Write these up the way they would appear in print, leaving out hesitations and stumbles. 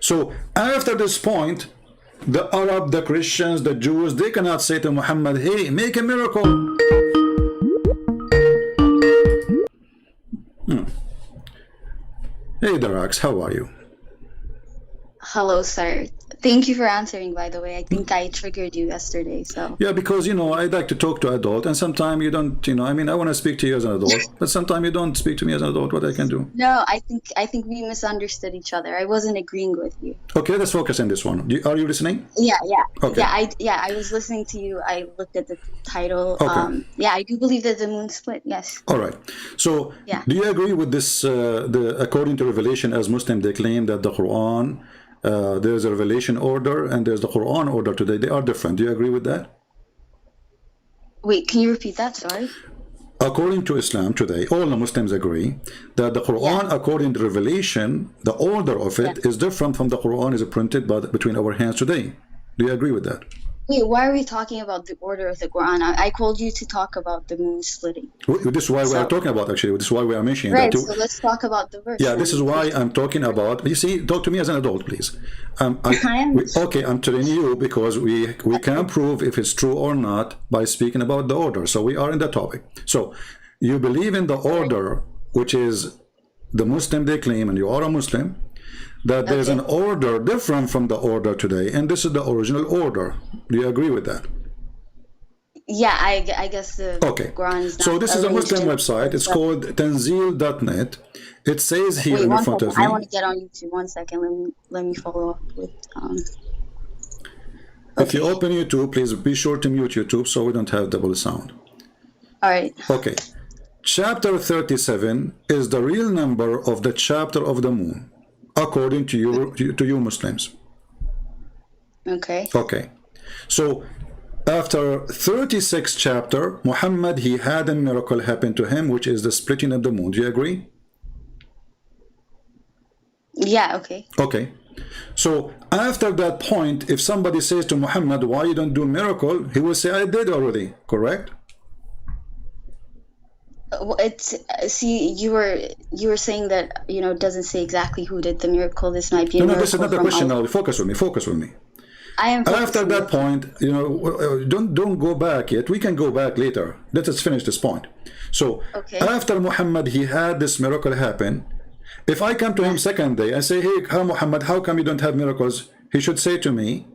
So after this point, the Arab, the Christians, the Jews, they cannot say to Muhammad, hey, make a miracle. Hey Darax, how are you? Hello, sir. Thank you for answering, by the way. I think I triggered you yesterday, so. Yeah, because, I like to talk to adult, and sometimes you don't, I mean, I want to speak to you as an adult, but sometimes you don't speak to me as an adult. What I can do? No, I think we misunderstood each other. I wasn't agreeing with you. Okay, let's focus on this one. Are you listening? Yeah. Okay. I was listening to you. I looked at the title. Okay. Yeah, I do believe that the moon split, yes. All right. So, Yeah. do you agree with this, according to Revelation, as Muslims, they claim that the Quran, there's a revelation order and there's the Quran order today. They are different. Do you agree with that? Wait, can you repeat that? Sorry. According to Islam today, all the Muslims agree that the Quran, according to Revelation, the order of it is different from the Quran is printed between our hands today. Do you agree with that? Wait, why are we talking about the order of the Quran? I called you to talk about the moon splitting. This is why we are talking about, actually. This is why we are mentioning that too. So let's talk about the verse. Yeah, this is why I'm talking about. You see, talk to me as an adult, please. Okay, I'm telling you because we can prove if it's true or not by speaking about the order. So we are in the topic. So you believe in the order, which is the Muslim they claim, and you are a Muslim, that there's an order different from the order today, and this is the original order. Do you agree with that? Yeah, I guess the Quran is not. So this is a Muslim website. It's called tanzil.net. It says here in front of me. I want to get on YouTube. 1 second. Let me follow up with. If you open YouTube, please be sure to mute YouTube so we don't have double sound. All right. Okay. Chapter 37 is the real number of the chapter of the moon, according to you Muslims. Okay. Okay. So after 36 chapter, Muhammad, he had a miracle happen to him, which is the splitting of the moon. Do you agree? Yeah, okay. Okay. So after that point, if somebody says to Muhammad, why you don't do miracle? He will say, I did already, correct? See, you were saying that, it doesn't say exactly who did the miracle. This might be a miracle. No, this is not the question now. Focus with me. I am after that point, don't go back yet. We can go back later. Let us finish this point. So after Muhammad, he had this miracle happen. If I come to him second day and say, hey, Muhammad, how come you don't have miracles? He should say to me,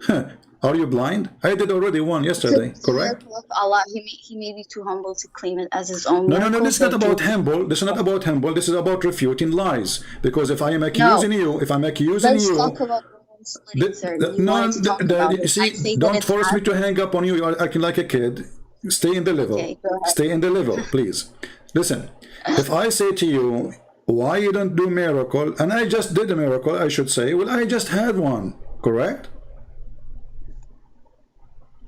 are you blind? I did already one yesterday, correct? Allah, he may be too humble to claim it as his own miracle. No, this is not about humble. This is not about humble. This is about refuting lies. Because if I am accusing you, let's talk about you see, don't force me to hang up on you. You are acting like a kid. Stay in the level. Stay in the level, please. Listen, if I say to you, why you don't do miracle, and I just did a miracle, I should say, well, I just had one, correct?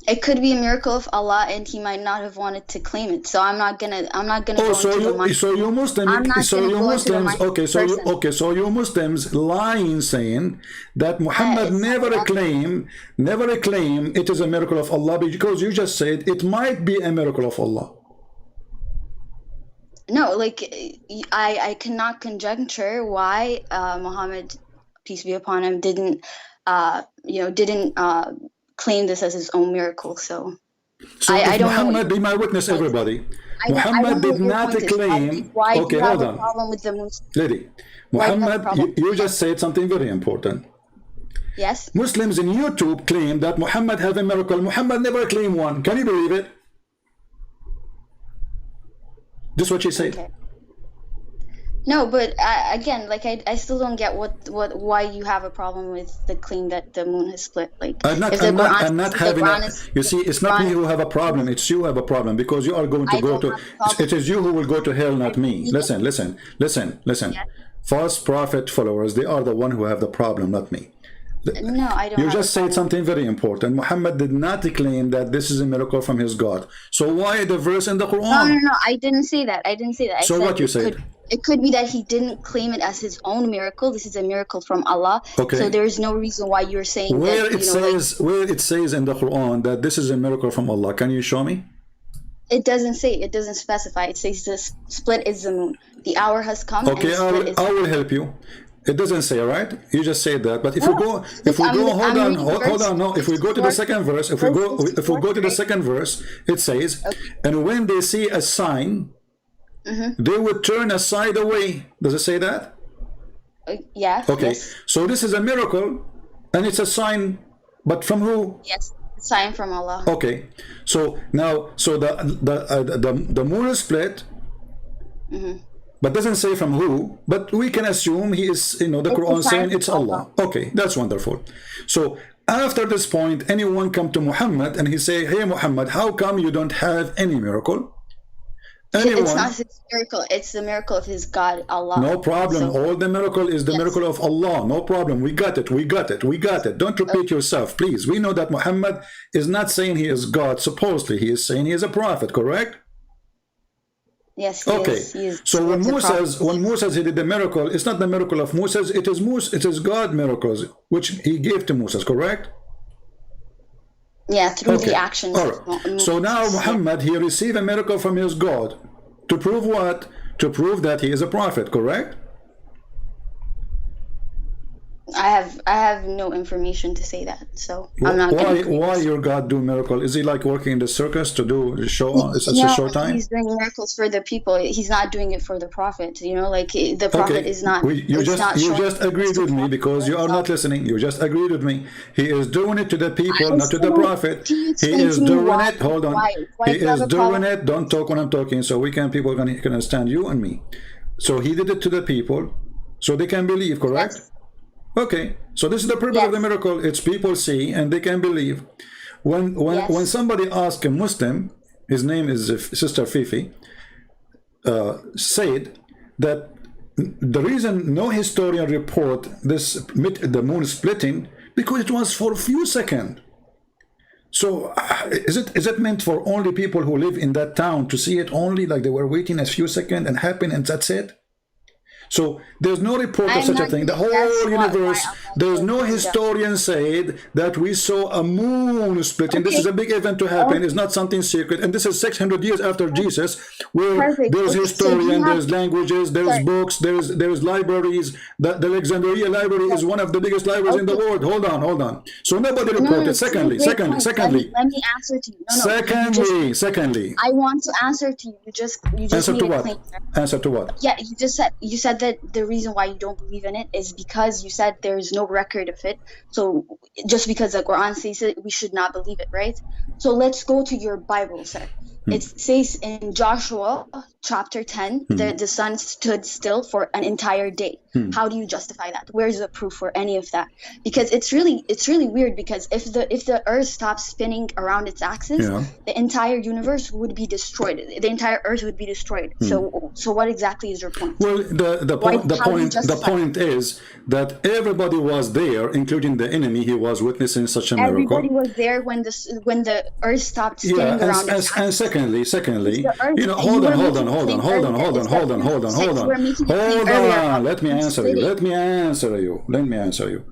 It could be a miracle of Allah, and he might not have wanted to claim it. So I'm not gonna go into the mind. So you Muslims, so you Muslims lying, saying that Muhammad never claimed it is a miracle of Allah, because you just said it might be a miracle of Allah. No, I cannot conjecture why Muhammad, peace be upon him, didn't claim this as his own miracle. So I don't Muhammad, be my witness, everybody. Muhammad did not claim. Okay, hold on. Lady, Muhammad, you just said something very important. Yes. Muslims in YouTube claim that Muhammad had a miracle. Muhammad never claimed one. Can you believe it? This is what she said. Okay. No, but again, I still don't get why you have a problem with the claim that the moon has split. I'm not having you see, it's not me who have a problem, it's you who have a problem, because you are going to go to, it is you who will go to hell, not me. Listen. Yeah. False prophet followers, they are the one who have the problem, not me. No, I don't. You just said something very important. Muhammad did not claim that this is a miracle from his God. So why the verse in the Quran? No, I didn't say that. So what you said? It could be that he didn't claim it as his own miracle. This is a miracle from Allah. Okay. So there is no reason why you're saying where it says in the Quran that this is a miracle from Allah. Can you show me? It doesn't say. It doesn't specify. It says the split is the moon. The hour has come. Okay, I will help you. It doesn't say, right? You just said that. But if we go, hold on. No, if we go to the second verse, if we go to the second verse, it says, and when they see a sign, they would turn aside away. Does it say that? Yeah. Okay. Yes. So this is a miracle, and it's a sign, but from who? Yes, sign from Allah. Okay. So now, so the moon is split. But doesn't say from who, but we can assume he is, the Quran saying it's Allah. Okay, that's wonderful. So after this point, anyone come to Muhammad and he say, hey Muhammad, how come you don't have any miracle? It's not his miracle, it's the miracle of his God, Allah. No problem. All the miracle is the miracle of Allah. No problem. We got it. Don't repeat yourself, please. We know that Muhammad is not saying he is God, supposedly. He is saying he is a prophet, correct? Yes. So when Moses he did the miracle, it's not the miracle of Moses, it is God miracles which he gave to Moses, correct? Yeah, through the actions. All right. So now Muhammad, he received a miracle from his God. To prove what? To prove that he is a prophet, correct? I have no information to say that, so I'm not. Why your God do miracle? Is he like working in the circus to do the show? It's such a short time. He's doing miracles for the people. He's not doing it for the prophet. Like the prophet is not. You just agreed with me because you are not listening. You just agreed with me. He is doing it to the people, not to the prophet. He is doing it. Hold on. He is doing it. Don't talk when I'm talking, so people can understand you and me. So he did it to the people, so they can believe. Correct? Yes. Okay, so this is the purpose of the miracle. It's people see and they can believe. When somebody asks a Muslim, his name is Sister Fifi, said that the reason no historian report the moon splitting because it was for a few seconds. So is it meant for only people who live in that town to see it only, like they were waiting a few seconds and happen and that's it? So there's no report of such a thing. The whole universe, there's no historian said that we saw a moon splitting. This is a big event to happen. It's not something secret. And this is 600 years after Jesus, where there's historian, there's languages, there's books, there's libraries. The Alexandria Library is one of the biggest libraries in the world. Hold on. So nobody reported. Secondly. Let me answer to you. Secondly. I want to answer to you. You just answer to what? Answer to what? Yeah, you said that the reason why you don't believe in it is because you said there is no record of it. So just because the Quran says it, we should not believe it, right? So let's go to your Bible, sir. It says in Joshua chapter 10 that the sun stood still for an entire day. How do you justify that? Where's the proof for any of that? Because it's really weird, because if the earth stops spinning around its axis, the entire universe would be destroyed. The entire earth would be destroyed. So what exactly is your point? Well, the point is that everybody was there, including the enemy. He was witnessing such a miracle. Everybody was there when the earth stopped spinning around its axis. And secondly, hold on. Let me answer you.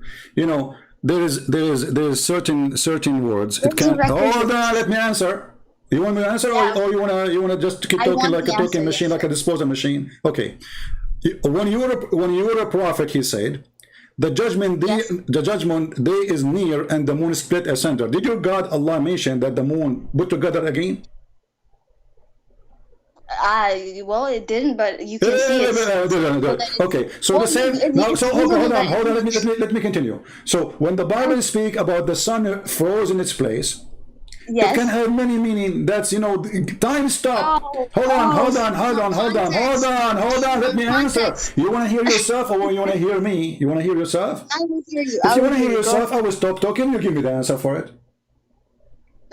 There is certain words. It can't. Hold on. Let me answer. You want me to answer, or you wanna just keep talking like a talking machine, like a disposal machine? Okay. When you were a prophet, he said, the judgment day is near, and the moon split asunder. Did your God Allah mention that the moon put together again? Well, it didn't, but you can see it. Okay, so the same. Now, so hold on. Let me continue. So when the Bible speak about the sun froze in its place, it can have many meaning. That's time stop. Hold on. Let me answer. You want to hear yourself, or you want to hear me? You want to hear yourself? I will hear you. If you want to hear yourself, I will stop talking. You give me the answer for it.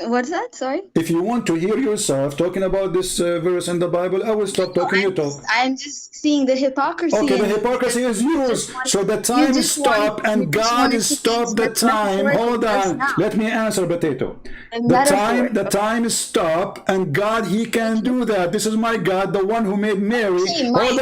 What's that? Sorry? If you want to hear yourself talking about this verse in the Bible, I will stop talking. You talk. I'm just seeing the hypocrisy. Okay, the hypocrisy is yours. So the time is stopped, and God is stopped the time. Hold on. Let me answer, Potato. The time is stopped, and God, He can do that. This is my God, the one who made Mary. Hold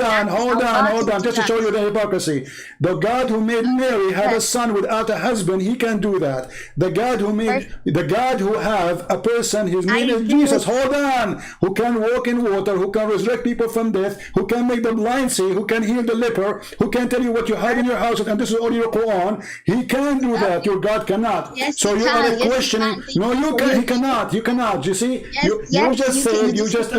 on. Just to show you the hypocrisy. The God who made Mary have a son without a husband, He can do that. The God God who have a person, his name is Jesus, hold on, who can walk in water, who can resurrect people from death, who can make the blind see, who can heal the leper, who can tell you what you have in your house, and this is all your Quran. He can do that. Your God cannot. Yes, So you are questioning. No, you can. He cannot. You cannot. You see, you just said, you just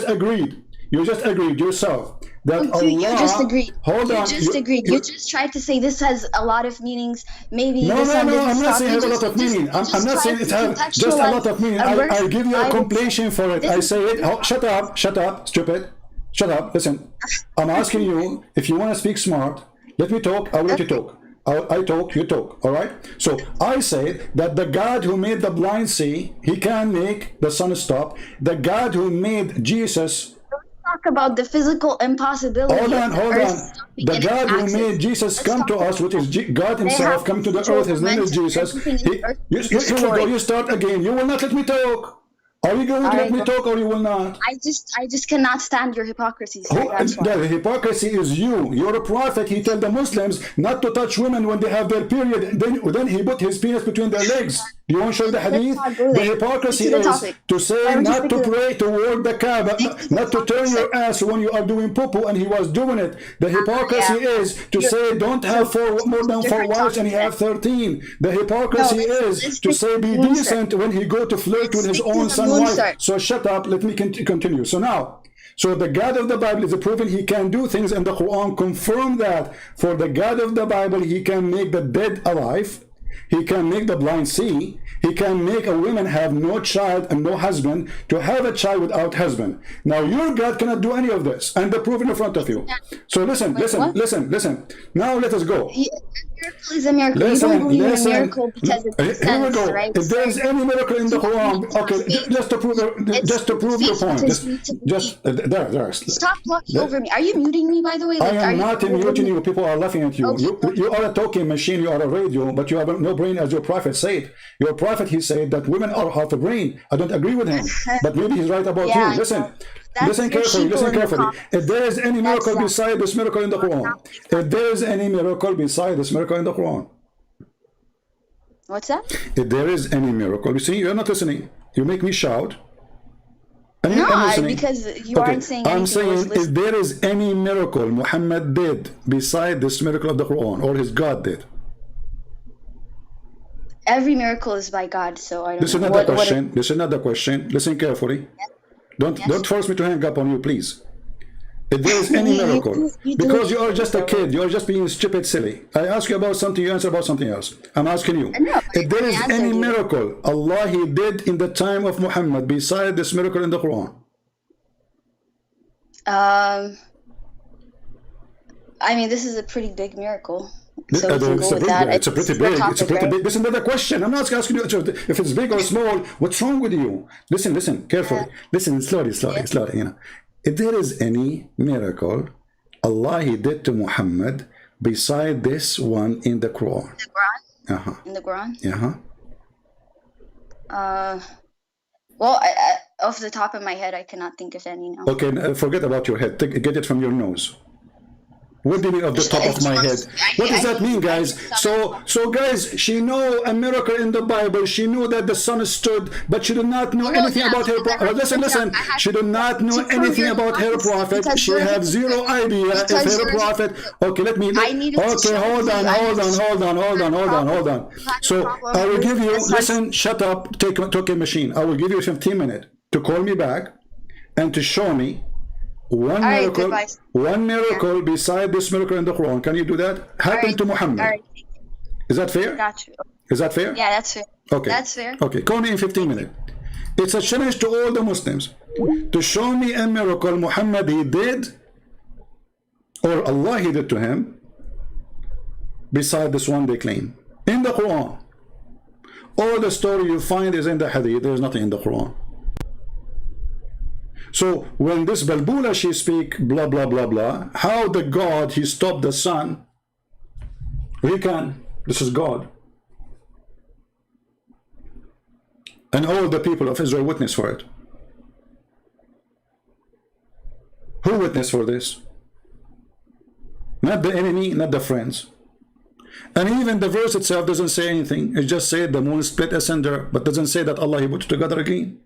agreed. You just agreed yourself that Allah. You just agreed. Hold on. You just agreed. You just tried to say this has a lot of meanings. Maybe no, the sun no, didn't I'm not stop. saying it has a lot of meaning. I'm not saying it has just a lot of meaning. I give you a completion for it. I say it. Oh, shut up, stupid. Shut up. Listen, I'm asking you, if you want to speak smart, let me talk. I will let you talk. I talk, you talk, all right? So I say that the God who made the blind see, he can make the sun stop. The God who made Jesus... Talk about the physical impossibility. Hold on. The God who made Jesus come to us, which is God himself, come to the earth. His name is Jesus. Here we go. You start again. You will not let me talk. Are you going to let me talk, or you will not? I just cannot stand your hypocrisy. The hypocrisy is you. You're a prophet. He tells the Muslims not to touch women when they have their period. Then he put his penis between their legs. You want to show the hadith? The hypocrisy is to say not to pray toward the Kaaba, not to turn your ass when you are doing poo-poo, and he was doing it. The hypocrisy is to say don't have more than 4 wives and he have 13. The hypocrisy is to say be decent when he go to flirt with his own son. So shut up, let me continue. So now, so the God of the Bible is proven he can do things, and the Quran confirm that. For the God of the Bible, he can make the dead alive, he can make the blind see, he can make a woman have no child and no husband to have a child without husband. Now your God cannot do any of this, and the proof in front of you. So listen. Now let us go. Miracle is a miracle. You don't believe in a miracle because it makes sense, right? If there is any miracle in the Quran, okay, just to prove your point. There. Stop talking over me. Are you muting me, by the way? I am not muting you. People are laughing at you. Okay. You are a talking machine. You are a radio, but you have no brain, as your prophet said. Your prophet, he said that women are half a brain. I don't agree with him, but maybe he's right about you. Listen carefully. If there is any miracle beside this miracle in the Quran, if there is any miracle beside this miracle in the Quran, what's that? If there is any miracle, you see, you're not listening. You make me shout. No, because you aren't saying anything. I'm saying if there is any miracle Muhammad did beside this miracle of the Quran, or his God did. Every miracle is by God, so I don't know. This is not the question. This is not the question. Listen carefully. Don't force me to hang up on you, please. If there is any miracle, because you are just a kid, you are just being stupid, silly. I ask you about something, you answer about something else. I'm asking you, if there is any miracle Allah he did in the time of Muhammad beside this miracle in the Quran. I mean, this is a pretty big miracle. So it's a pretty big. This is another question. I'm not asking you if it's big or small. What's wrong with you? Listen carefully. Listen slowly. You know, if there is any miracle Allah he did to Muhammad beside this one in the Quran. In the Quran. Well, off the top of my head, I cannot think of any now. Okay, forget about your head. Get it from your nose. What do you mean of the top of my head? What does that mean, guys? So guys, she knew a miracle in the Bible. She knew that the sun stood, but she did not know anything about her prophet. Listen. She did not know anything about her prophet. She had zero idea if her prophet. Okay, let me. Okay, hold on. So I will give you. Listen, shut up. Take a machine. I will give you 15 minutes to call me back and to show me one miracle beside this miracle in the Quran. Can you do that? Happened to Muhammad. Is that fair? Got you. Is that fair? Yeah, that's fair. Okay. That's fair. Okay, call me in 15 minutes. It's a challenge to all the Muslims to show me a miracle Muhammad he did, or Allah he did to him, beside this one they claim. In the Quran. All the story you find is in the Hadith. There is nothing in the Quran. So when this Balbula she speak blah blah blah blah, how the God he stopped the sun, we can. This is God, and all the people of Israel witness for it. Who witnessed for this? Not the enemy, not the friends. And even the verse itself doesn't say anything. It just said the moon split asunder, but doesn't say that Allah he put it together again.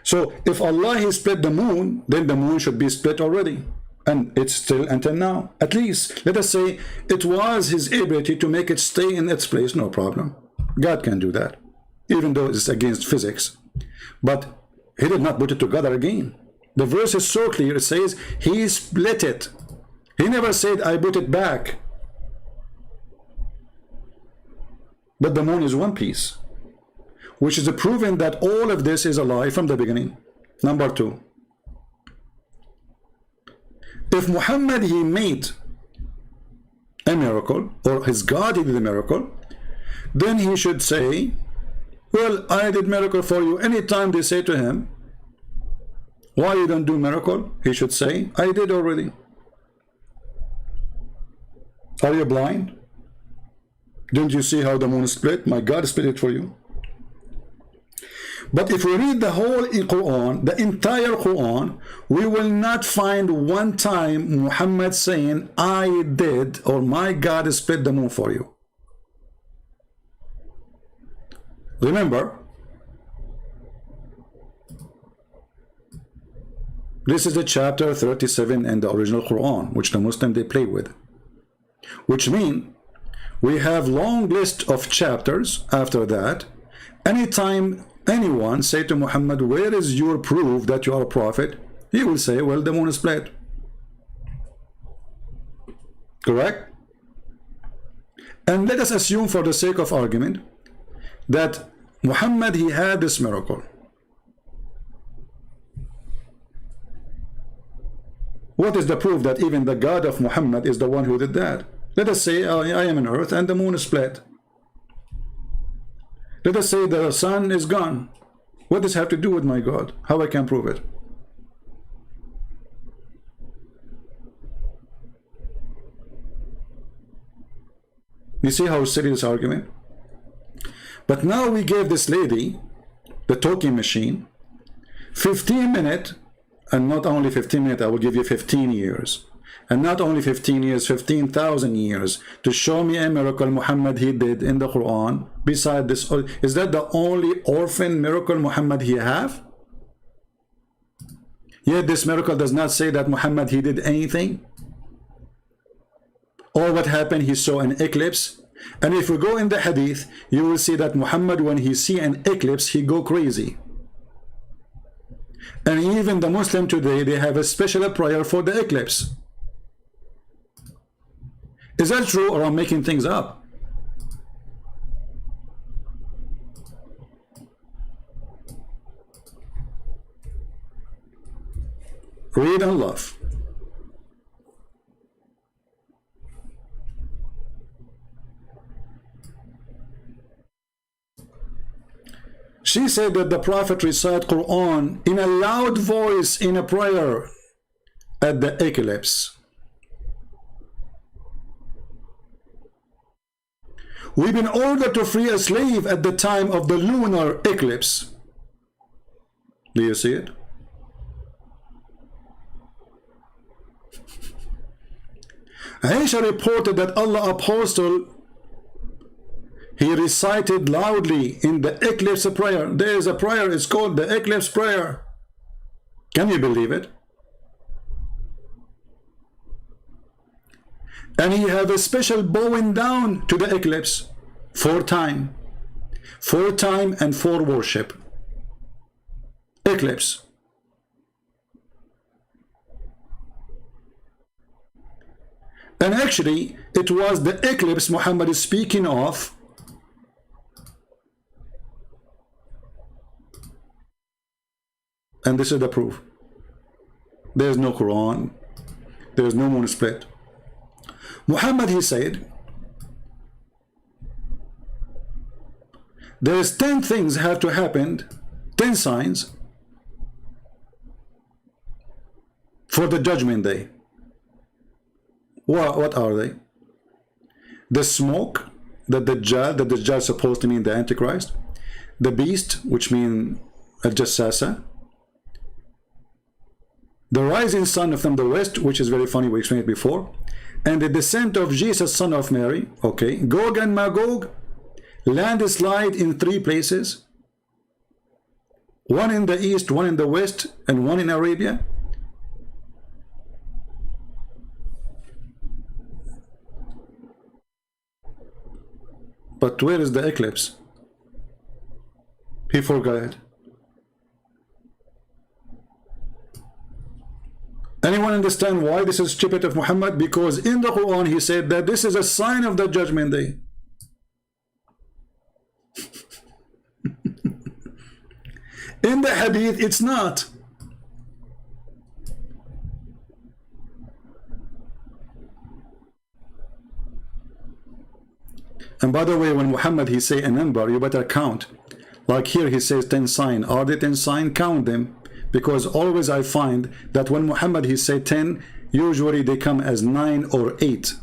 So if Allah he split the moon, then the moon should be split already. And it's still until now. At least, let us say it was his ability to make it stay in its place, no problem. God can do that, even though it's against physics. But he did not put it together again. The verse is so clear, it says he split it. He never said I put it back. But the moon is one piece, which is proven that all of this is a lie from the beginning. Number two, if Muhammad he made a miracle, or his God he did a miracle, then he should say, well, I did miracle for you. Anytime they say to him, why you don't do miracle? He should say, I did already. Are you blind? Didn't you see how the moon split? My God split it for you. But if we read the whole Quran, the entire Quran, we will not find one time Muhammad saying, I did, or my God split the moon for you. Remember, this is the chapter 37 in the original Quran, which the Muslim they play with. Which means we have long list of chapters after that. Anytime anyone say to Muhammad, where is your proof that you are a prophet? He will say, well, the moon is split. Correct? And let us assume for the sake of argument that Muhammad he had this miracle. What is the proof that even the God of Muhammad is the one who did that? Let us say I am on earth and the moon is split. Let us say the sun is gone. What does it have to do with my God? How I can prove it? You see how silly this argument? But now we gave this lady, the talking machine, 15 minutes, and not only 15 minutes, I will give you 15 years. And not only 15 years, 15,000 years to show me a miracle Muhammad he did in the Quran. Beside this, is that the only orphan miracle Muhammad he have? Yet this miracle does not say that Muhammad he did anything. Or what happened, he saw an eclipse. And if we go in the hadith, you will see that Muhammad, when he see an eclipse, he go crazy. And even the Muslim today, they have a special prayer for the eclipse. Is that true, or I'm making things up? Read and love. She said that the Prophet recited Quran in a loud voice in a prayer at the eclipse. We've been ordered to free a slave at the time of the lunar eclipse. Do you see it? Aisha reported that Allah Apostle, he recited loudly in the eclipse prayer. There is a prayer, it's called the eclipse prayer. Can you believe it? And he have a special bowing down to the eclipse 4 times. 4 times and 4 worship. Eclipse. And actually, it was the eclipse Muhammad is speaking of. And this is the proof. There is no Quran. There is no moon split. Muhammad, he said, there is 10 things have to happen, 10 signs for the judgment day. What are they? The smoke, the Dajjal is supposed to mean the Antichrist. The beast, which means Al-Jassasa. The rising sun from the west, which is very funny, we explained it before. and the descent of Jesus, son of Mary. Okay, Gog and Magog, landslide in 3 places, one in the east, one in the west, and one in Arabia. But where is the eclipse? He forgot. Anyone understand why this is stupid of Muhammad? Because in the Quran he said that this is a sign of the judgment day. In the hadith it's not. And by the way, when Muhammad he say a number, you better count. Like here he says 10 sign. Are they 10 sign? Count them. Because always I find that when Muhammad he say 10, usually they come as 9 or 8.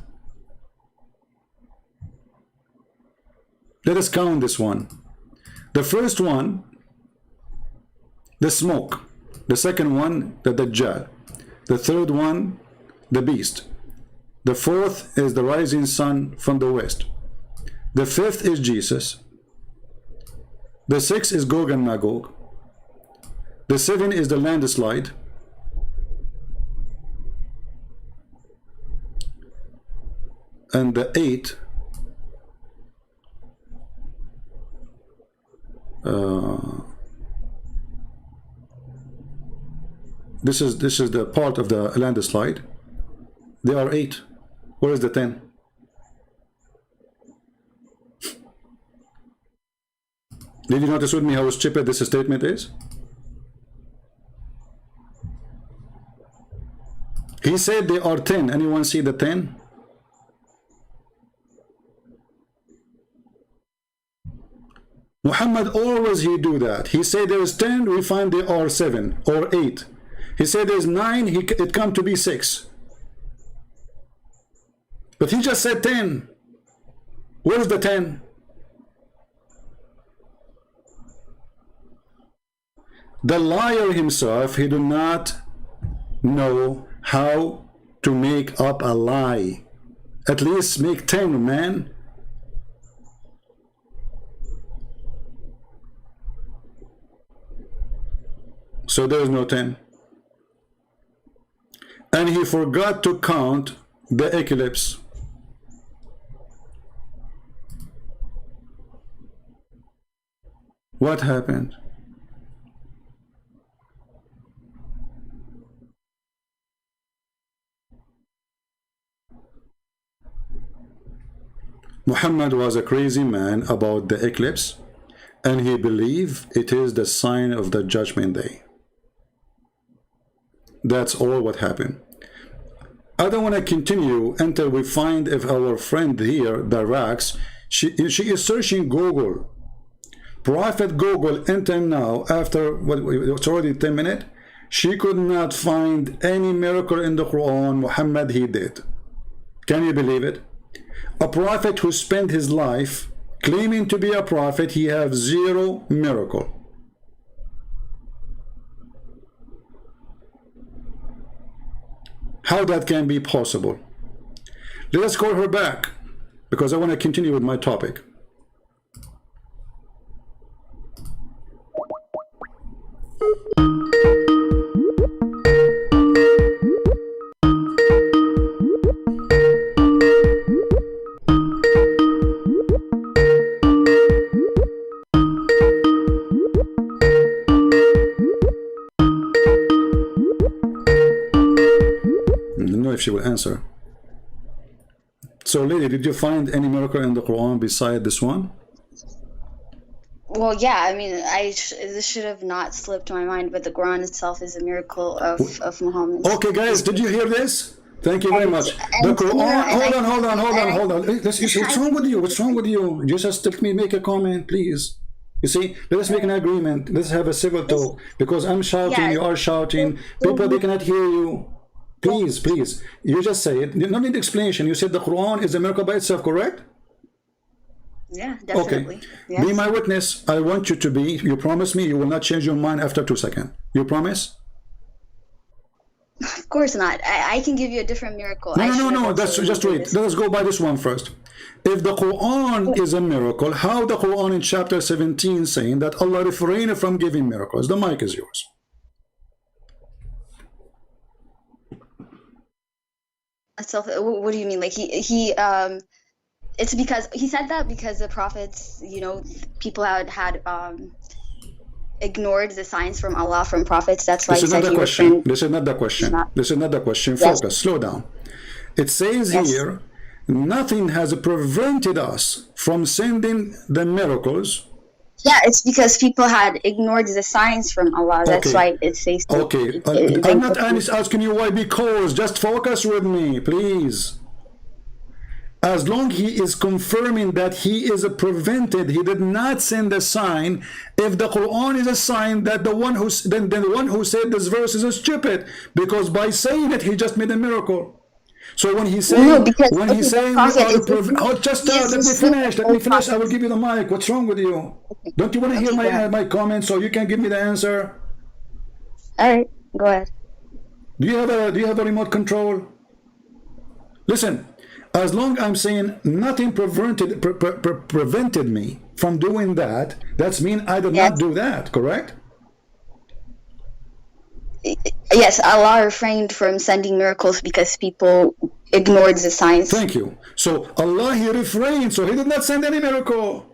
Let us count this one. The first one, the smoke. The second one, the Dajjal. The third one, the beast. The fourth is the rising sun from the west. The fifth is Jesus. The sixth is Gog and Magog. The 7 is the landslide. And the 8 this is the part of the landslide. There are 8. Where is the 10? Did you notice with me how stupid this statement is? He said there are 10. Anyone see the 10? Muhammad always he do that. He said there is 10, we find there are 7 or 8. He said there's 9, it come to be 6. But he just said 10. Where's the 10? The liar himself, he do not know how to make up a lie. At least make 10, man. So there is no 10. And he forgot to count the eclipse. What happened? Muhammad was a crazy man about the eclipse, and he believed it is the sign of the judgment day. That's all what happened. I don't want to continue until we find if our friend here, the Rax, she is searching Google. Prophet Google until now, after it's already 10 minutes, she could not find any miracle in the Quran Muhammad he did. Can you believe it? A prophet who spent his life claiming to be a prophet, he have 0 miracle. How that can be possible? Let us call her back, because I want to continue with my topic. If she will answer. So lady, did you find any miracle in the Quran beside this one? Well, yeah, I mean, this should have not slipped my mind, but the Quran itself is a miracle of Muhammad. Okay, guys, did you hear this? Thank you very much. The Quran, hold on. What's wrong with you? What's wrong with you? Just let me make a comment, please. You see, let us make an agreement. Let's have a civil talk, because I'm shouting, you are shouting. People, they cannot hear you. Please, please. You just say it. You don't need explanation. You said the Quran is a miracle by itself, correct? Yeah, definitely. Okay. Yes. Be my witness. I want you to be. You promise me you will not change your mind after 2 seconds. You promise? Of course not. I can give you a different miracle. No. That's just wait. Let us go by this one first. If the Quran is a miracle, how the Quran in chapter 17 saying that Allah refrained from giving miracles? The mic is yours. So what do you mean? Like it's because he said that because the prophets, people had ignored the signs from Allah from prophets. That's why this is not the question. This is not the question. This is not the question. Focus. Slow down. It says here, nothing has prevented us from sending the miracles. Yeah, it's because people had ignored the signs from Allah. That's why it says. Okay, I'm not asking you why. Because just focus with me, please. As long he is confirming that he is prevented, he did not send a sign. If the Quran is a sign, that the one who said this verse is stupid, because by saying it he just made a miracle. So when he's saying, let me finish. I will give you the mic. What's wrong with you? Okay. Don't you want to hear my comments so you can give me the answer? All right, go ahead. Do you have a remote control? Listen. As long as I'm saying nothing prevented me from doing that, that's mean I did not do that, correct? Yes, Allah refrained from sending miracles because people ignored the signs. Thank you. So Allah, he refrained, so he did not send any miracle.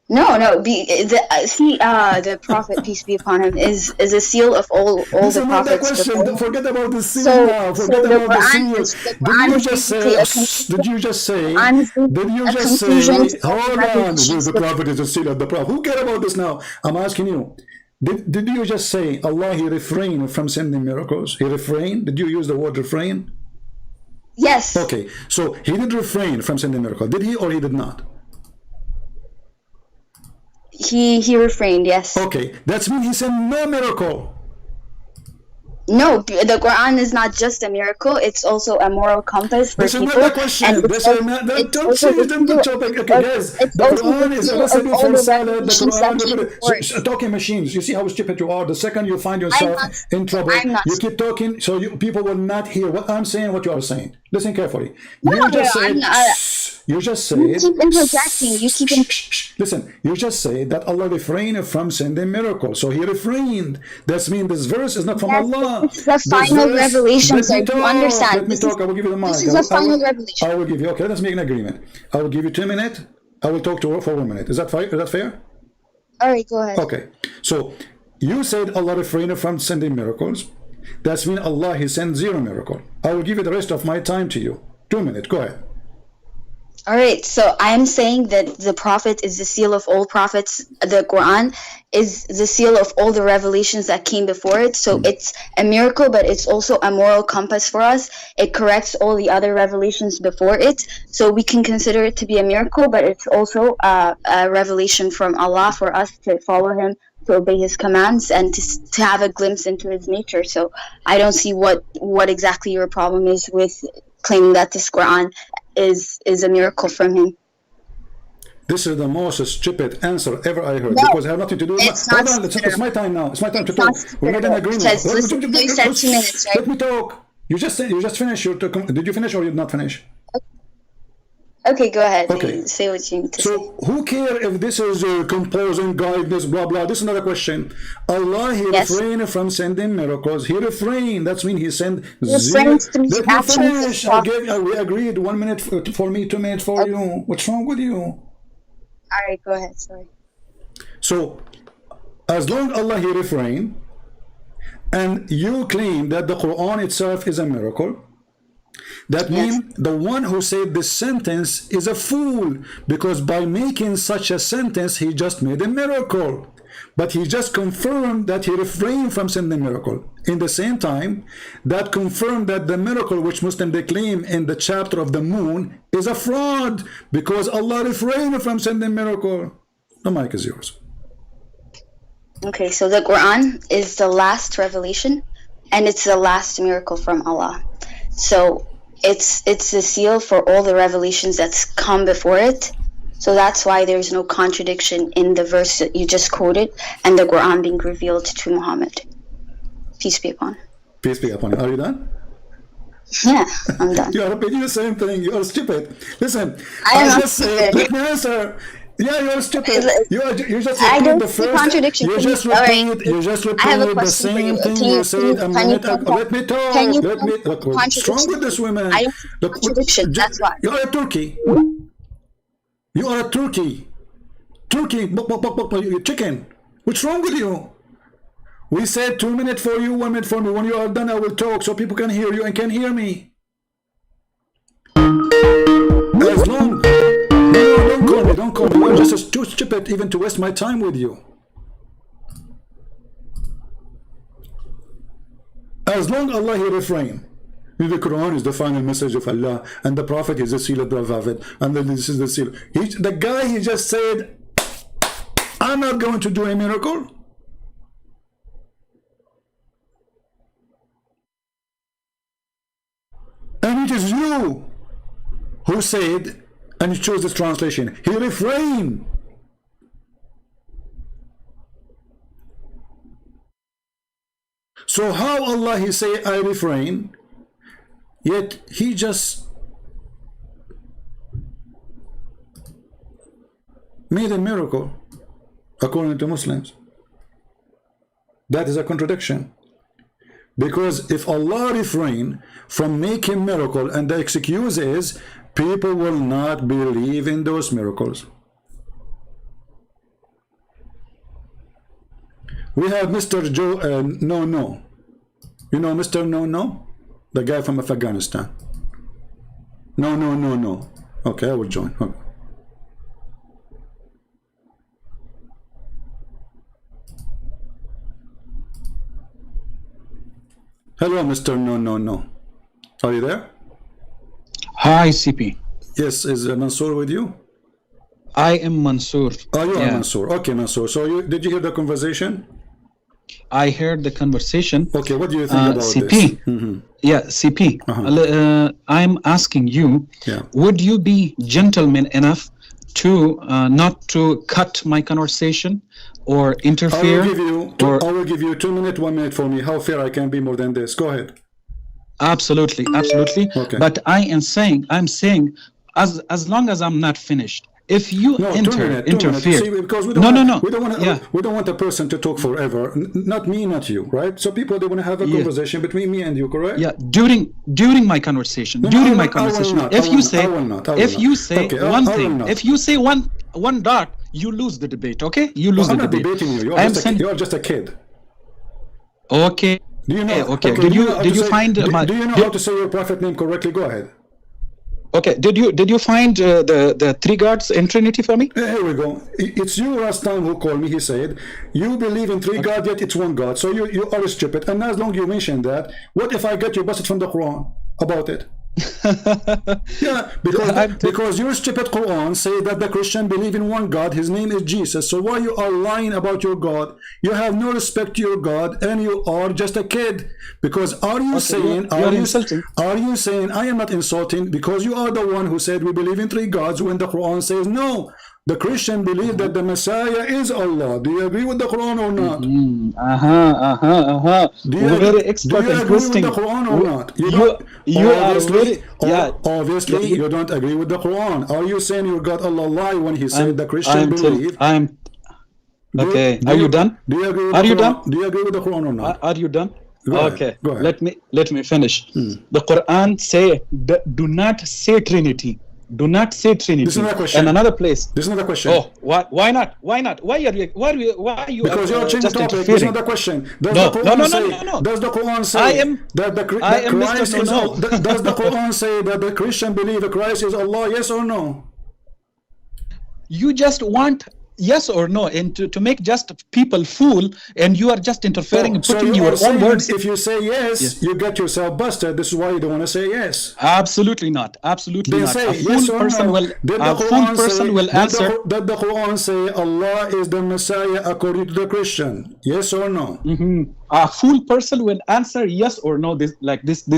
No. The Prophet, peace be upon him, is a seal of all the prophets. Don't forget about the seal now. Forget about the seal. Did you just say? Hold on. The Prophet is a seal of the Prophet. Who cares about this now? I'm asking you. Did you just say Allah, he refrained from sending miracles? He refrained? Did you use the word refrain? Yes. Okay. So he did refrain from sending miracles. Did he or he did not? He refrained, yes. Okay, that's mean he sent no miracle. No, the Quran is not just a miracle; it's also a moral compass for people. This is not the question. This is not the topic. Okay, guys, the Quran is a recipe for salad. The Quran, talking machines. You see how stupid you are. The second you find yourself in trouble, you keep talking, so people will not hear what I'm saying, what you are saying. Listen carefully. You just said. You keep interjecting. Listen, you just say that Allah refrained from sending miracles. So he refrained. That means this verse is not from Allah. This is the final revelation, sir. You understand? Let me talk. I will give you the mic. This is the final revelation. I will give you. Okay, let's make an agreement. I will give you 2 minutes. I will talk to her for 1 minute. Is that fair? All right, go ahead. Okay. So you said Allah refrained from sending miracles. That's mean Allah, he sent 0 miracle. I will give you the rest of my time to you. 2 minutes. Go ahead. All right, so I'm saying that the Prophet is the seal of all prophets. The Quran is the seal of all the revelations that came before it. So it's a miracle, but it's also a moral compass for us. It corrects all the other revelations before it. So we can consider it to be a miracle, but it's also a revelation from Allah for us to follow him, to obey his commands, and to have a glimpse into his nature. So I don't see what exactly your problem is with claiming that this Quran is a miracle from him. This is the most stupid answer ever I heard, because I have nothing to do with it's my time now. It's my time to talk. We made an agreement. You said 2 minutes, right? Let me talk. You just finished. Did you finish or you did not finish? Okay, go ahead. Okay. Say what you need to say. So who cares if this is composing guidance, blah blah? This is another question. Allah, he refrained from sending miracles. He refrained. That's mean he sent 0. Let me finish. We agreed. 1 minute for me, 2 minutes for you. What's wrong with you? All right, go ahead. Sorry. So, as long Allah he refrained, and you claim that the Quran itself is a miracle, that means the one who said this sentence is a fool, because by making such a sentence he just made a miracle, but he just confirmed that he refrained from sending a miracle. In the same time, that confirmed that the miracle which Muslims they claim in the chapter of the moon is a fraud, because Allah refrained from sending a miracle. The mic is yours. Okay, so the Quran is the last revelation, and it's the last miracle from Allah. So it's the seal for all the revelations that's come before it. So that's why there's no contradiction in the verse that you just quoted and the Quran being revealed to Muhammad. Peace be upon him. Peace be upon you. Are you done? Yeah, I'm done. You are repeating the same thing. You are stupid. Listen, I am just said, let me answer. Yeah, you're stupid. You just I repeat don't the see first. contradiction. You just repeat I have a the question for same you. thing you said a minute ago. Let me talk. Can you Let me look. What's wrong with this woman? I don't see Look, contradiction. That's why. you are a turkey. You are a turkey. Turkey. You chicken. What's wrong with you? We said 2 minutes for you, 1 minute for me. When you are done, I will talk so people can hear you and can hear me. As long, no, don't call me. You're just too stupid even to waste my time with you. As long as Allah, He refrain. The Quran is the final message of Allah, and the Prophet is the seal of the Prophet, and this is the seal. The guy, he just said, I'm not going to do a miracle. And it is you who said, and you chose this translation, he refrained. So how Allah, He say, I refrain, yet He just made a miracle according to Muslims. That is a contradiction. Because if Allah refrain from making miracle, and the excuse is people will not believe in those miracles. We have Mr. Joe No. You know Mr. No? The guy from Afghanistan. No. Okay, I will join. Okay. Hello, Mr. No. Are you there? Hi, CP. Yes, is Mansoor with you? I am Mansoor. Oh, you are Mansoor. Okay, Mansoor. So did you hear the conversation? I heard the conversation. Okay, what do you think about CP? This? Yeah, CP. I'm asking you, would you be gentleman enough to not to cut my conversation or interfere? I will give you 2 minutes, 1 minute for me. How fair I can be more than this? Go ahead. Absolutely. Okay. But I'm saying, as long as I'm not finished, if you interfere, See, because we don't want a person to talk forever. Not me, not you, right? So people, they want to have a conversation between me and you, correct? Yeah. During my conversation, if you say one thing, if you say one dot, you lose the debate. Okay, you lose the debate. I'm not debating you. You're just a kid. Okay. Do you know? Okay. Did you find do you know how to say your prophet name correctly? Go ahead. Okay, did you find the three gods in Trinity for me? Here we go. It's you last time who called me. He said, you believe in three gods, yet it's one God. So you are stupid. And as long as you mention that, what if I get you busted from the Quran about it? Yeah, because your stupid Quran say that the Christian believe in one God, his name is Jesus. So why you are lying about your God? You have no respect to your God, and you are just a kid. Because are you saying I am not insulting, because you are the one who said we believe in three gods when the Quran says no. The Christian believe that the Messiah is Allah. Do you agree with the Quran or not? Do you agree with the Quran or not? Obviously, you don't agree with the Quran. Are you saying you got Allah lie when He said the Christian believe? Okay. Are you done? Do you agree with the Quran? Done? Do you agree with the Quran or not? Are you done? Go ahead. Let me finish. The Quran do not say Trinity. Do not say Trinity. This is another question. And another place. This is another question. Oh, why not? Why are you? Because you're changing the topic. This is another question. Does the Quran say that the Christ is Allah? Does the Quran say that the Christian believe that Christ is Allah? Yes or no? You just want yes or no, and to make just people fool, and you are just interfering and putting your own words. If you say yes, you get yourself busted. This is why you don't want to say yes. Absolutely not. Absolutely not. Say a fool person will answer. Did the Quran say Allah is the Messiah according to the Christian? Yes or no? a fool person will answer yes or no, this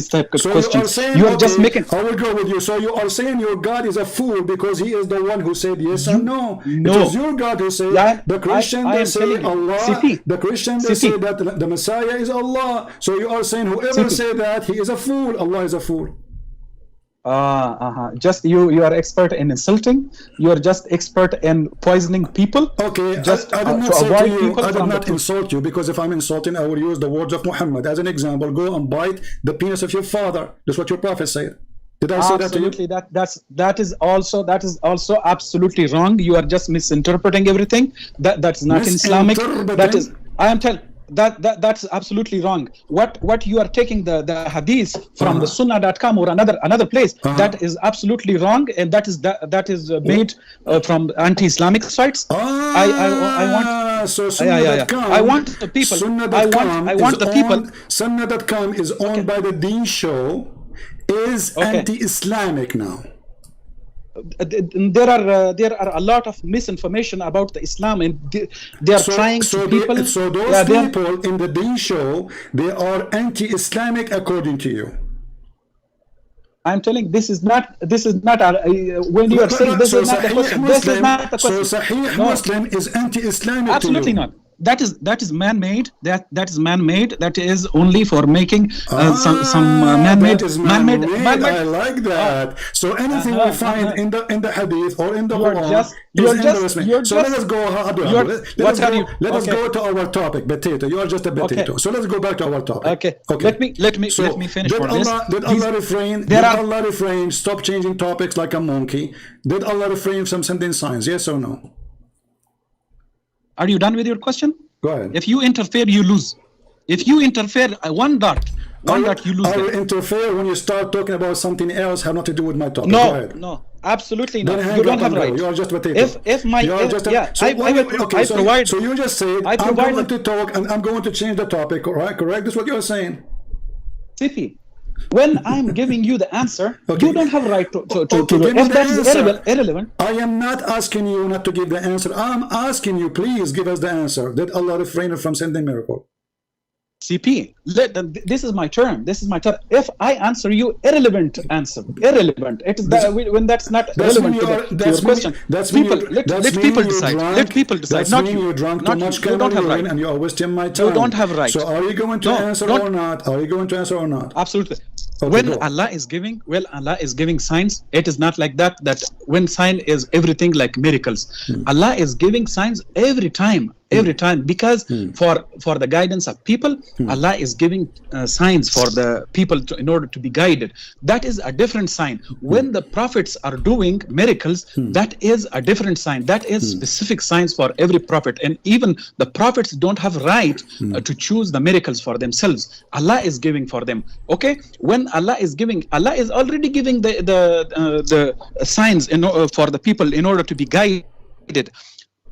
type of so question. You are okay, just making. I will go with you. So you are saying your God is a fool because he is the one who said yes and no. No. It is your God who said. The Christian they say Allah. CP. The Christian they say that the Messiah is Allah. So you are saying whoever say that he is a fool. Allah is a fool. Just you are expert in insulting. You are just expert in poisoning people. Okay, just I did not say to you, I did not insult you, because if I'm insulting, I will use the words of Muhammad as an example. Go and bite the penis of your father. That's what your prophet said. Did I say that to you? Absolutely. That is also absolutely wrong. You are just misinterpreting everything. That's not Islamic. That is. I am telling. That's absolutely wrong. What you are taking the hadith from the sunnah.com or another place, that is absolutely wrong, and that is made from anti-Islamic sites. I want so sunnah.com, I want the people I want the people. Sunnah.com is owned by the Deen Show, is anti-Islamic now. There are a lot of misinformation about the Islam, and they are trying to people. So those people in the Deen Show, they are anti-Islamic according to you. I'm telling this is not when you are saying this is not the question. This is not the question. So Sahih Muslim is anti-Islamic. Absolutely not. That is man-made. That is man-made. That is only for making some man-made. I like that. So anything we find in the hadith or in the Quran is so let us go. Let us go to our topic. Potato. You are just a potato. Okay. So let's go back to our topic. Okay. Let me finish. Did Allah refrain? Stop changing topics like a monkey. Did Allah refrain from sending signs? Yes or no? Are you done with your question? Go ahead. If you interfere, you lose. If you interfere, one dot, you lose. I will interfere when you start talking about something else, have nothing to do with my topic. No, absolutely not. You don't have right. You are just potato. So you just said I'm going to talk and I'm going to change the topic. Correct? That's what you're saying. CP. When I'm giving you the answer, you don't have right to if that is irrelevant. I am not asking you not to give the answer. I'm asking you, please give us the answer. Did Allah refrain from sending miracle? CP, this is my turn. If I answer you irrelevant answer, irrelevant. It is when that's not relevant to your question. Let people decide. Let people decide. Not you. You're drunk too much. You don't have right, and you are wasting my time. You don't have right. So are you going to answer or not? Are you going to answer or not? Absolutely. When Allah is giving signs, it is not like that when sign is everything like miracles. Allah is giving signs every time because for the guidance of people, Allah is giving signs for the people in order to be guided. That is a different sign. When the prophets are doing miracles, that is a different sign. That is specific signs for every prophet, and even the prophets don't have right to choose the miracles for themselves. Allah is giving for them. Okay, when Allah is already giving the signs for the people in order to be guided.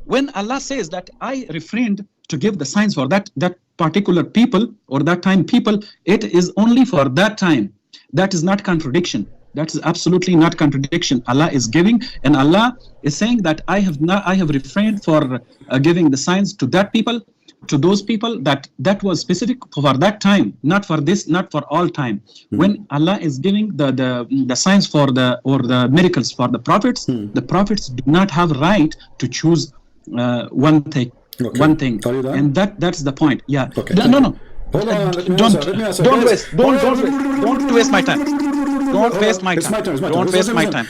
When Allah says that I refrained to give the signs for that particular people or that time people, it is only for that time. That is not contradiction. That is absolutely not contradiction. Allah is giving, and Allah is saying that I have refrained for giving the signs to that people, to those people that was specific for that time, not for this, not for all time. When Allah is giving the signs for the miracles for the prophets, the prophets do not have right to choose one thing. And that's the point. Yeah. Okay. No. Hold on, don't waste my time. Don't waste my time. Don't waste my time.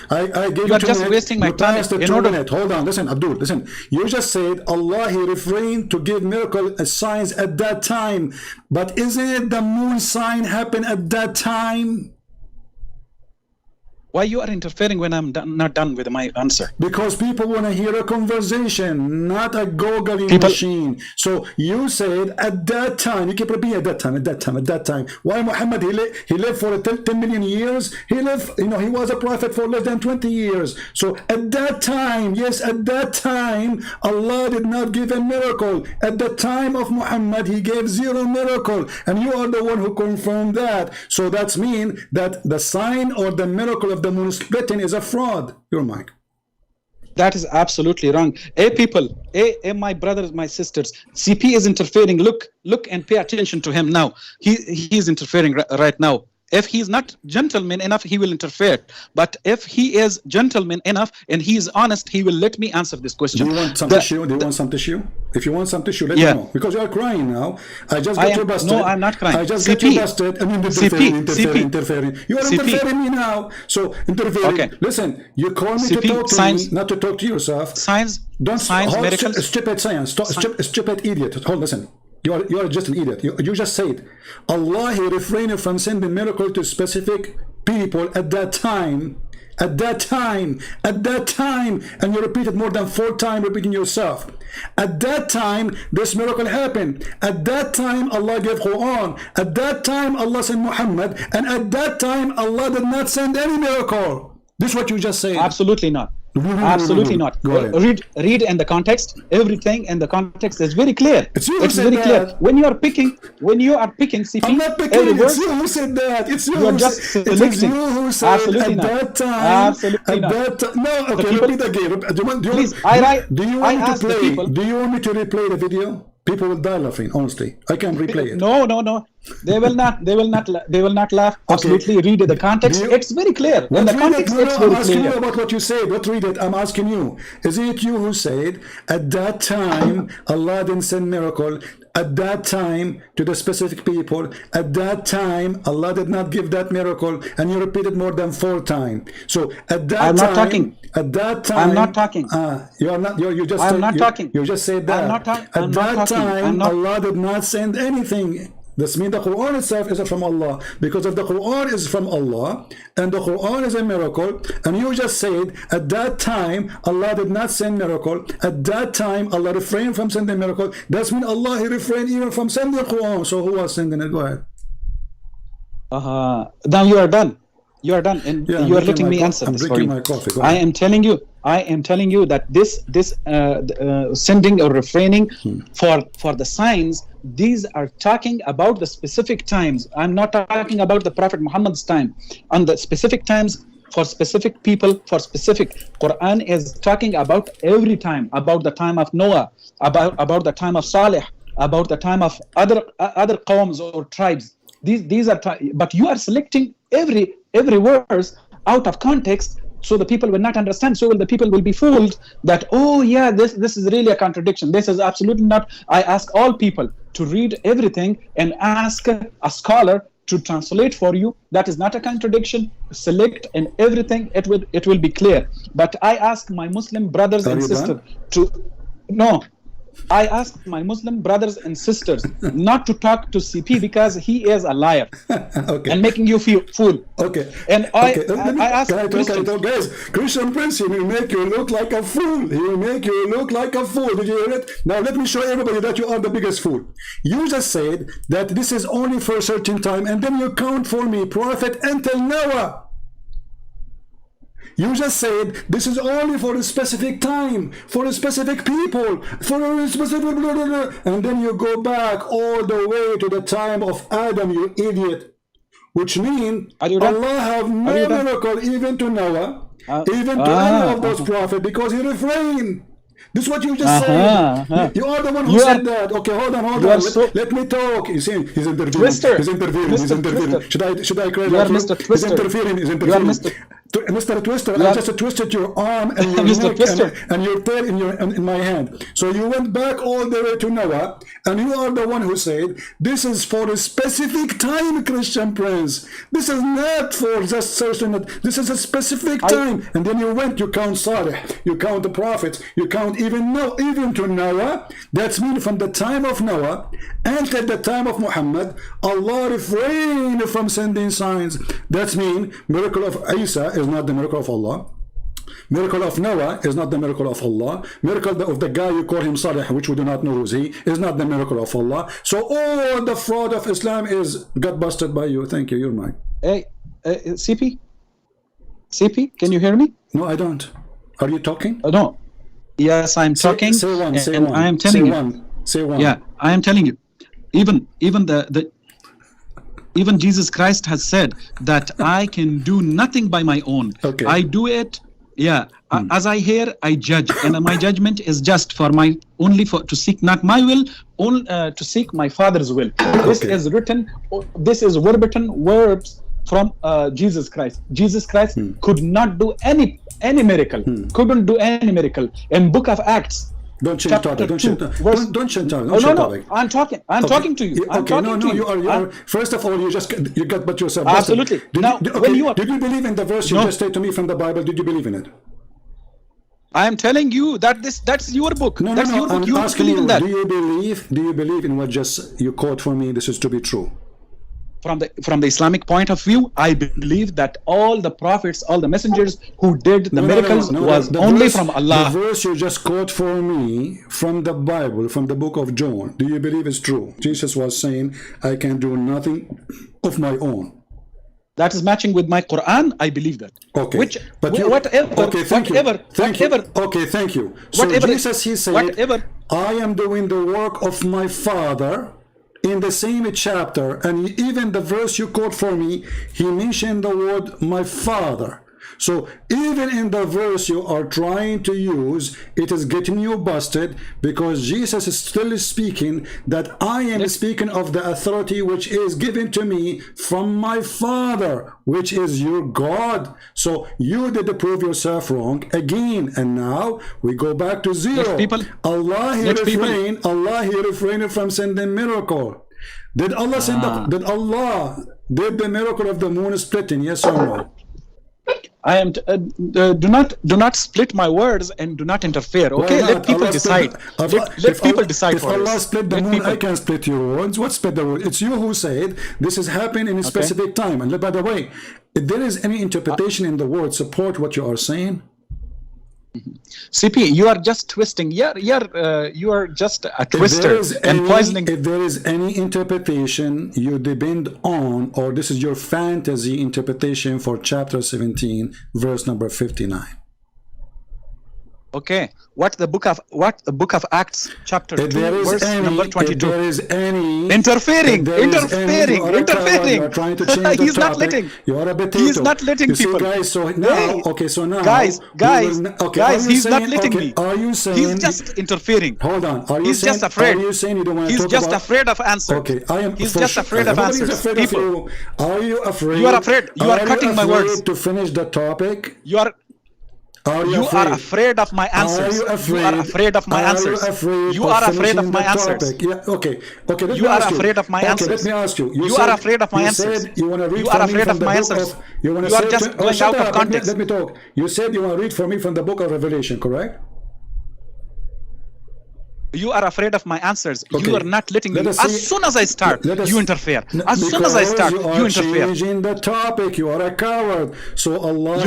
You are just wasting my time. Hold on, listen, Abdul, listen. You just said Allah, He refrained to give miracle signs at that time. But isn't it the moon sign happened at that time? Why you are interfering when I'm not done with my answer? Because people want to hear a conversation, not a googling machine. So you said at that time, you keep repeating at that time. Why Muhammad, he lived for 10 million years? He lived, he was a prophet for less than 20 years. So at that time, yes, at that time, Allah did not give a miracle. At the time of Muhammad, He gave 0 miracle. And you are the one who confirmed that. So that's mean that the sign or the miracle of the moon splitting is a fraud. Your mic. That is absolutely wrong. People, my brothers, my sisters, CP is interfering. Look and pay attention to him now. He's interfering right now. If he's not gentleman enough, he will interfere. But if he is gentleman enough and he is honest, he will let me answer this question. Do you want some tissue? Do you want some tissue? If you want some tissue, let me know. Because you are crying now. I just got you busted. No, I'm not crying. I just got you busted. I mean, interfering. You are interfering me now. So, interfering. Okay. Listen, you call me to talk to me, not to talk to yourself. Science, miracles. Stupid science. Stupid idiot. Hold, listen. You are just an idiot. You just said Allah, he refrained from sending miracle to specific people at that time, and you repeated more than 4 times, repeating yourself. At that time, this miracle happened. At that time, Allah gave Quran. At that time, Allah sent Muhammad, and at that time, Allah did not send any miracle. This is what you just said. Absolutely not. Absolutely not. Read in the context. Everything in the context is very clear. It's very clear. When you are picking CP, I'm not picking. It's you who said that. It's you. You are just selecting. It is you who said absolutely at not. that time. Absolutely not. No. Okay. Repeat again. Do you want me to replay the video? People will die laughing. Honestly, I can replay it. No. They will not laugh. Absolutely. Read the context. It's very clear. In the context, it's very clear. I'm asking you about what you said. What read it? I'm asking you. Is it you who said at that time Allah didn't send miracle? At that time to the specific people. At that time Allah did not give that miracle, and you repeated more than 4 times. So at that I'm not talking. At that time, I'm not talking. You are not. You just. I'm not talking. You just said that. I'm not talking. At that time, Allah did not send anything. This means the Quran itself is from Allah, because if the Quran is from Allah and the Quran is a miracle, and you just said at that time Allah did not send miracle, at that time Allah refrained from sending miracle, that's mean Allah he refrained even from sending the Quran. So who was sending it? Go ahead. Now you are done. You are done, and you are letting me answer this for you. I am telling you that this sending or refraining for the signs, these are talking about the specific times. I'm not talking about the Prophet Muhammad's time. On the specific times, for specific people, for specific, Quran is talking about every time, about the time of Noah, about the time of Salih, about the time of other qawms or tribes. These are, but you are selecting every verse out of context, so the people will not understand. So the people will be fooled that, oh yeah, this is really a contradiction. This is absolutely not. I ask all people to read everything and ask a scholar to translate for you. That is not a contradiction. Select and everything, it will be clear. But I ask my Muslim brothers and sisters I ask my Muslim brothers and sisters not to talk to CP because he is a liar and making you feel fool. Okay. And I ask Christians. Guys, Christian Prince, he will make you look like a fool. He will make you look like a fool. Did you hear it? Now let me show everybody that you are the biggest fool. You just said that this is only for a certain time, and then you count for me prophet until Noah. You just said this is only for a specific time, for a specific people, for a specific blah, blah, blah. And then you go back all the way to the time of Adam, you idiot. Which means Allah have no miracle even to Noah, even to any of those prophets, because he refrained. This is what you just said. You are the one who said that. Okay, hold on. Let me talk. You see, he's interfering. He's interfering. Should I cry like you? He's interfering. Mr. Twister, I just twisted your arm and your neck and your tail in my hand. So you went back all the way to Noah, and you are the one who said, this is for a specific time, Christian Prince. This is not for just certain, this is a specific time. And then you count Salih, you count the prophets, you count even to Noah. That's mean from the time of Noah until the time of Muhammad, Allah refrained from sending signs. That's mean miracle of Isa is not the miracle of Allah. Miracle of Noah is not the miracle of Allah. Miracle of the guy you call him Salih, which we do not know who's he, is not the miracle of Allah. So all the fraud of Islam got busted by you. Thank you. You're mine. Hey, CP, can you hear me? No, I don't. Are you talking? No. Yes, I'm talking. Say one. I am telling you. Say one. Yeah, I am telling you. Even Jesus Christ has said that I can do nothing by my own. Okay. I do it Yeah, as I hear, I judge, and my judgment is just for my only for to seek not my will, only to seek my Father's will. This is written. This is verbatim words from Jesus Christ. Jesus Christ could not do any miracle. Couldn't do any miracle in Book of Acts. Don't change topic. Don't change topic. Don't change topic. No. I'm talking. I'm talking to you. I'm talking to you. You are. First of all, you got but yourself. Absolutely. Did you believe in the verse you just said to me from the Bible? Did you believe in it? I am telling you that that's your book. No. Your book. I'm asking you. In that. Do you believe in what just you quote for me? This is to be true. From the Islamic point of view, I believe that all the prophets, all the messengers who did the miracles was only from Allah. The verse you just quote for me from the Bible, from the book of John, do you believe it's true? Jesus was saying, I can do nothing of my own. That is matching with my Quran. I believe that. Okay. Whatever. Okay, thank you. Okay, thank you. So Jesus, he said, I am doing the work of my Father. In the same chapter, and even the verse you quote for me, he mentioned the word my Father. So even in the verse you are trying to use, it is getting you busted, because Jesus is still speaking that I am speaking of the authority which is given to me from my Father, which is your God. So you did prove yourself wrong again, and now we go back to zero. Allah he refrained from sending miracle. Did Allah did the miracle of the moon splitting? Yes or no? I am do not split my words and do not interfere. Okay, let people decide. Let people decide. If Allah split the moon, I can split your words. What split the word? It's you who said this is happening in a specific time. And by the way, if there is any interpretation in the word support what you are saying. CP, you are just twisting. You are just a twister and poisoning. If there is any interpretation you depend on, or this is your fantasy interpretation for chapter 17, verse number 59. Okay, what the book of Acts chapter 2 verse number 22. If there is any interfering. You are trying to change the He's topic. not letting. You are a potato. He's not letting you people. See, guys, so now, guys, he's not letting me. Are you saying he's just interfering? Hold on. Are you he's saying, just afraid. Are you saying you don't want to he's talk just about, afraid of answers. Okay, I am. He's just afraid of answers. Afraid people, of you. Are you afraid? You are afraid. You are cutting my words. To finish the topic. You are afraid of my answers. You are afraid of my answers. You are afraid of my answers. Yeah, okay. You are afraid of my answers. Let me ask you. You are afraid of my answers. You want to read you are afraid of my answers. You are just going out of context. Let me talk. You said you want to read for me from the book of Revelation, correct? You are afraid of my answers. Okay. You are not letting me. As soon as I start, you interfere. As soon as I start, you interfere. Changing the topic. You are a coward. So Allah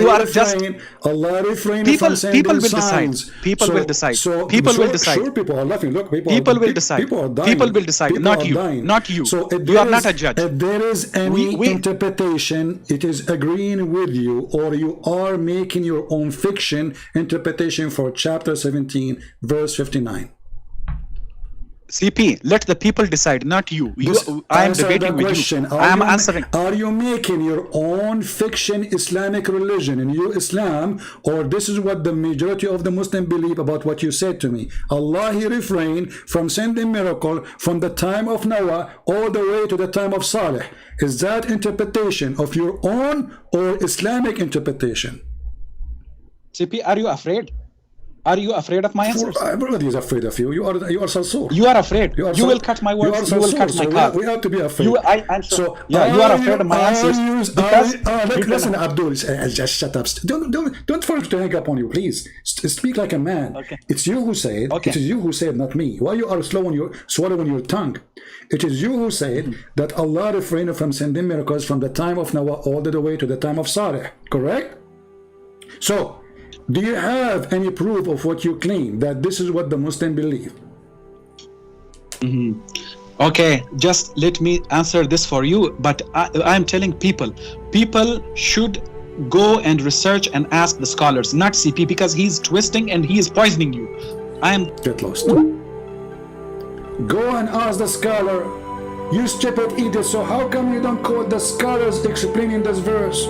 refrain people, from sending people will signs. Decide. People will decide. People will decide. Sure, people are laughing. Look, people will decide. People are dying. People will decide. Not you. Not you. So you are not a judge. If there is any interpretation, it is agreeing with you, or you are making your own fiction interpretation for chapter 17, verse 59. CP, let the people decide, not you. I am debating with you. I am answering. Are you making your own fiction Islamic religion in you Islam, or this is what the majority of the Muslims believe about what you said to me? Allah, he refrained from sending miracle from the time of Noah all the way to the time of Saleh. Is that interpretation of your own or Islamic interpretation? CP, are you afraid? Are you afraid of my answers? Everybody is afraid of you. You are so. You are afraid. You will cut my words. You will cut my card. We have to be afraid. I'm sure. So you are afraid of my answers. Listen, Abdul, just shut up. Don't force to hang up on you, please. Speak like a man. Okay. It's you who said. Okay. It is you who said, not me. Why you are swallowing your tongue? It is you who said that Allah refrained from sending miracles from the time of Noah all the way to the time of Saleh. Correct? So, do you have any proof of what you claim, that this is what the Muslim believe? Okay, just let me answer this for you. But I'm telling people should go and research and ask the scholars, not CP, because he's twisting and he is poisoning you. Get lost. Go and ask the scholar. You stupid idiot. So how come you don't quote the scholars explaining this verse?